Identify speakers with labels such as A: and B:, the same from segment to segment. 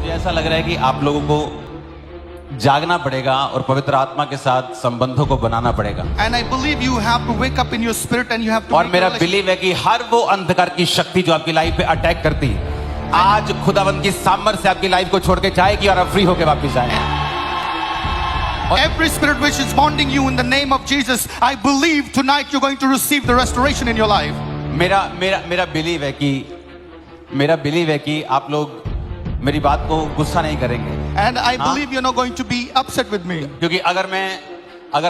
A: मुझे ऐसा लग रहा है कि आप लोगों को जागना पड़ेगा और पवित्र आत्मा के साथ संबंधों को बनाना पड़ेगा।
B: And I believe you have to wake up in your spirit and you have to
A: और
B: make
A: मेरा
B: a relationship.
A: बिलीव है कि हर वो अंधकार की शक्ति जो आपकी लाइफ पे अटैक करती है, आज खुदावंद की सामर्थ्य से आपकी लाइफ को छोड़ के जाएगी और आप फ्री होकर वापस आएंगे।
B: Every spirit which is bonding you in the name of Jesus, I believe tonight you're going to receive the restoration in your life.
A: मेरा बिलीव है कि आप लोग मेरी बात को गुस्सा नहीं करेंगे।
B: And I believe you're not going to be upset with me.
A: क्योंकि अगर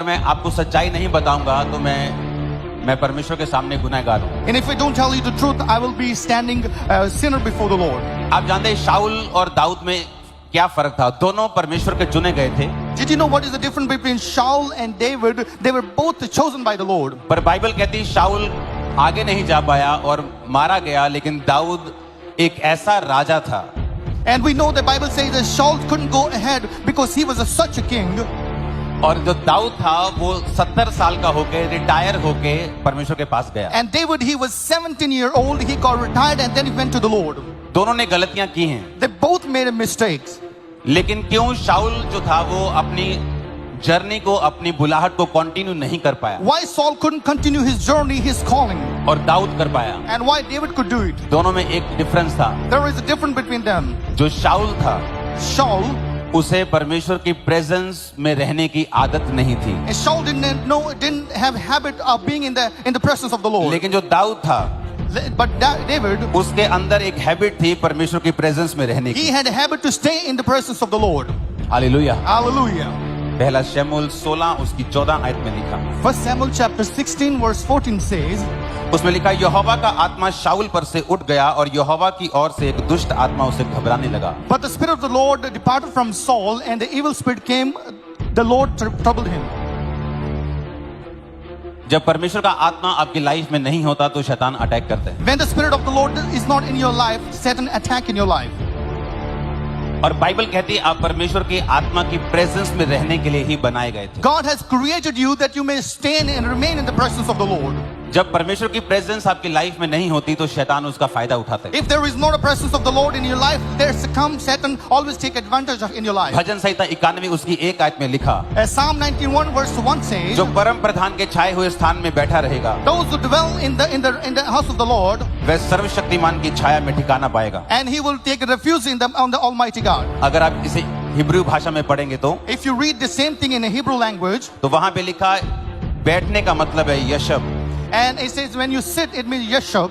A: मैं आपको सच्चाई नहीं बताऊंगा तो मैं परमेश्वर के सामने गुनहगार हूं।
B: And if I don't tell you the truth, I will be standing sinner before the Lord.
A: आप जानते हैं शाऊल और दाऊद में क्या फर्क था? दोनों परमेश्वर के चुने गए थे।
B: Did you know what is the difference between Shaul and David? They were both chosen by the Lord.
A: पर बाइबल कहती है शाऊल आगे नहीं जा पाया और मारा गया, लेकिन दाऊद एक ऐसा राजा था।
B: And we know the Bible says that Shaul couldn't go ahead because he was such a king.
A: और जो दाऊद था वो 70 साल का होके रिटायर होके परमेश्वर के पास गया।
B: And David, he was 17-year-old. He got retired and then he went to the Lord.
A: दोनों ने गलतियां की हैं,
B: They both made mistakes.
A: लेकिन क्यों शाऊल जो था वो अपनी जर्नी को, अपनी बुलाहट को कंटिन्यू नहीं कर पाया
B: Why Saul couldn't continue his journey, his calling,
A: और दाऊद कर पाया?
B: and why David could do it?
A: दोनों में एक डिफरेंस था।
B: There is a difference between them.
A: जो शाऊल था
B: Shaul,
A: उसे परमेश्वर की प्रेजेंस में रहने की आदत नहीं थी,
B: and Shaul didn't have habit of being in the presence of the Lord.
A: लेकिन जो दाऊद था
B: But David,
A: उसके अंदर एक हैबिट थी परमेश्वर की प्रेजेंस में रहने
B: he
A: की।
B: had a habit to stay in the presence of the Lord.
A: Hallelujah.
B: Hallelujah.
A: पहला शमूएल 16 उसकी 14 आयत में लिखा,
B: 1 Samuel chapter 16 verse 14 says,
A: उसमें लिखा, यहोवा का आत्मा शाऊल पर से उठ गया और यहोवा की ओर से एक दुष्ट आत्मा उसे घबराने लगा।
B: But the spirit of the Lord departed from Saul, and the evil spirit came. The Lord troubled him.
A: जब परमेश्वर का आत्मा आपकी लाइफ में नहीं होता तो शैतान अटैक करते हैं।
B: When the spirit of the Lord is not in your life, Satan attack in your life.
A: और बाइबल कहती है आप परमेश्वर की आत्मा की प्रेजेंस में रहने के लिए ही बनाए गए थे।
B: God has created you that you may stand and remain in the presence of the Lord.
A: जब परमेश्वर की प्रेजेंस आपकी लाइफ में नहीं होती तो शैतान उसका फायदा उठाता है।
B: If there is not a presence of the Lord in your life, there comes Satan always take advantage of in your life.
A: भजन संहिता 91 उसकी एक आयत में लिखा,
B: As Psalm 91 verse 1 says,
A: जो परम प्रधान के छाए हुए स्थान में बैठा रहेगा
B: those who dwell in the house of the Lord,
A: वह सर्वशक्तिमान की छाया में ठिकाना पाएगा।
B: and he will take refuge in them on the Almighty God.
A: अगर आप इसे हिब्रू भाषा में पढ़ेंगे तो
B: If you read the same thing in the Hebrew language,
A: तो वहां पे लिखा बैठने का मतलब है यशब।
B: and it says when you sit, it means yeshub,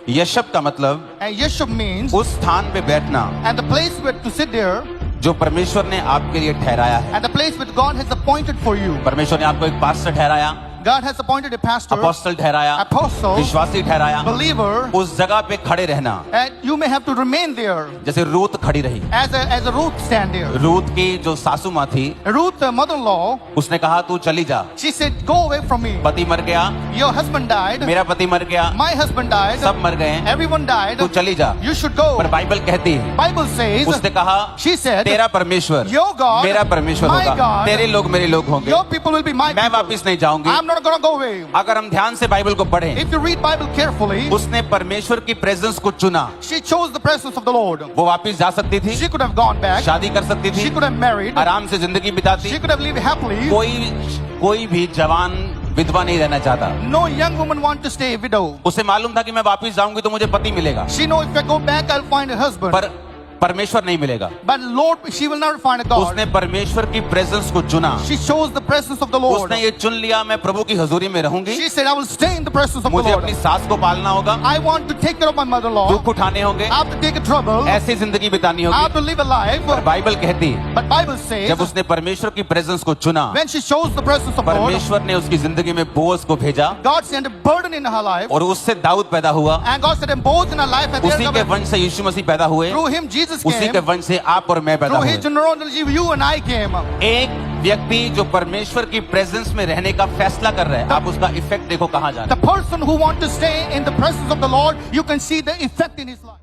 A: यशब का मतलब
B: and yeshub means,
A: उस स्थान पे बैठना
B: and the place where to sit there,
A: जो परमेश्वर ने आपके लिए ठहराया है।
B: and the place which God has appointed for you.
A: परमेश्वर ने आपको एक पास्टर ठहराया,
B: God has appointed a pastor,
A: apostle ठहराया,
B: apostle,
A: विश्वासी ठहराया।
B: believer,
A: उस जगह पे खड़े रहना,
B: and you may have to remain there
A: जैसे रूत खड़ी रही।
B: as a Ruth stand there.
A: Ruth की जो सासू माँ थी
B: Ruth, the mother-in-law,
A: उसने कहा तू चली जा,
B: she said, "Go away from me.
A: पति मर गया,
B: Your husband died.
A: मेरा पति मर गया,
B: My husband died.
A: सब मर गए,
B: Everyone died.
A: तू चली जा।
B: You should go."
A: पर बाइबल कहती है,
B: Bible says,
A: उसने कहा
B: she said,
A: तेरा परमेश्वर
B: "Your God,
A: मेरा परमेश्वर
B: my
A: होगा,
B: God,
A: तेरे लोग मेरे लोग होंगे,
B: your people will be my
A: मैं
B: people.
A: वापिस नहीं जाऊंगी।
B: I'm not gonna go away."
A: अगर हम ध्यान से बाइबल को पढ़ें,
B: If you read Bible carefully,
A: उसने परमेश्वर की प्रेजेंस को चुना।
B: she chose the presence of the Lord.
A: वो वापिस जा सकती थी,
B: She could have gone back.
A: शादी कर सकती
B: She
A: थी,
B: could have married.
A: आराम से जिंदगी बिताती।
B: She could have lived happily.
A: कोई भी जवान विधवा नहीं रहना चाहता।
B: No young woman want to stay a widow.
A: उसे मालूम था कि मैं वापिस जाऊंगी तो मुझे पति मिलेगा,
B: She know if I go back, I'll find a husband.
A: पर परमेश्वर नहीं मिलेगा।
B: But Lord, she will not find a God.
A: उसने परमेश्वर की प्रेजेंस को चुना।
B: She chose the presence of the Lord.
A: उसने ये चुन लिया मैं प्रभु की हजूरी में रहूंगी,
B: She said, "I will stay in the presence of the
A: मुझे
B: Lord.
A: अपनी सास को पालना होगा,
B: I want to take care of my mother-in-law.
A: दुख उठाने होंगे,
B: I have to take a trouble.
A: ऐसी जिंदगी बितानी
B: I
A: होगी।
B: have to live a life."
A: पर बाइबल कहती है
B: But Bible says,
A: जब उसने परमेश्वर की प्रेजेंस को चुना,
B: when she chose the presence of the Lord,
A: परमेश्वर ने उसकी जिंदगी में बोझ को भेजा
B: God sent a burden in her life,
A: और उससे दाऊद पैदा हुआ।
B: and God sent a both in her life, and
A: उसी के वंश से यीशु मसीह पैदा हुए,
B: through him Jesus
A: उसी के
B: came.
A: वंश से आप और मैं पैदा
B: Through
A: हुए।
B: his genealogy, you and I came.
A: एक व्यक्ति जो परमेश्वर की प्रेजेंस में रहने का फैसला कर रहा है, आप उसका इफेक्ट देखो कहां जा रहा
B: The person who wants to stay in the presence of the Lord, you can see the effect in his life.